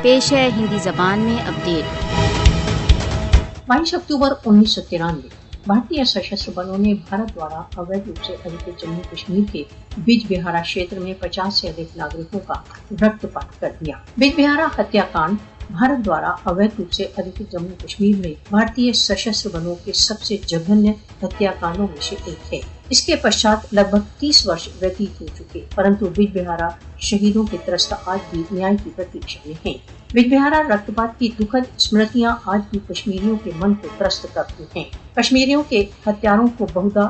پیش ہے ہندی زبان میں اپڈیٹ۔ 22 اکتوبر 1993 بھارتی سشستر بلوں نے بھارت دوارا اویدھ روپ سے ادھکت جموں کشمیر کے بج بہارا چھیتر میں 50 سے ادھک ناگرکوں کا رکت پات کر دیا۔ بج بہارا ہتیا کانڈ بھارت دوارا اویدھ روپ سے ادھکت جموں کشمیر میں بھارتی سشستر بلوں کے سب سے جگھنیہ ہتیا کانڈوں میں سے ایک ہے۔ اس کے پشچات لگ بھگ 30 ورش ویتیت ہو چکے، پرنتو بج بہارا شہیدوں کے ترست آج بھی نیائے کی پرتیکشا میں ہیں۔ بج بہارا رکت پات کی دکھد اسمرتیاں آج بھی کشمیریوں کے من کو ترست کرتی ہیں۔ کشمیریوں کے ہتھیاروں کو بہدا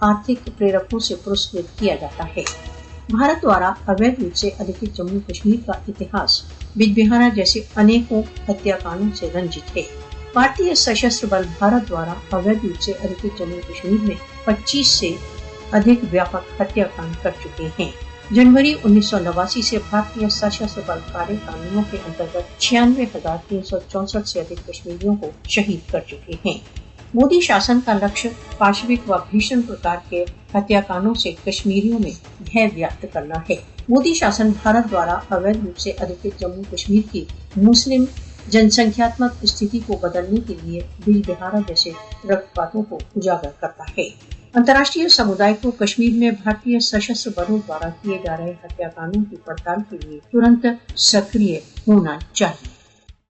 آرتھک پریرکوں سے پرسکرت کیا جاتا ہے۔ بھارت دوارا اویدھ روپ سے ادھکت جموں کشمیر کا اتہاس بج بہارا جیسے انیکوں ہتیا کانڈوں سے رنجت ہے۔ بھارتی سشستر بل بھارت دوارا اویدھ روپ سے ادھکت جموں کشمیر میں 25 سے ادھک ویاپک ہتیا کانڈ کر چکے ہیں۔ جنوری 1989 سے بھارتی سشستر بل کاریہ قانونوں کے انترگت 96,364 سے ادھک کشمیریوں کو شہید کر چکے ہیں۔ مودی شاسن کا لکشیہ پاشوک و بھیشن پرکار کے ہتیا کانڈوں سے کشمیریوں میں بھے ویاپت کرنا ہے۔ مودی شاسن بھارت دوارا اویدھ روپ سے ادھکت جموں کشمیر کی مسلم جن سنکھیاتمک استھتی کو بدلنے کے لیے بج بہارا جیسے رکت پاتوں کو اجاگر کرتا ہے۔ انترراشٹریہ سمودائے کو کشمیر میں بھارتی سشستر بلوں دوارا کیے جا رہے ہتیا کانڈوں کی پڑتال کے لیے ترنت سکریہ ہونا چاہیے۔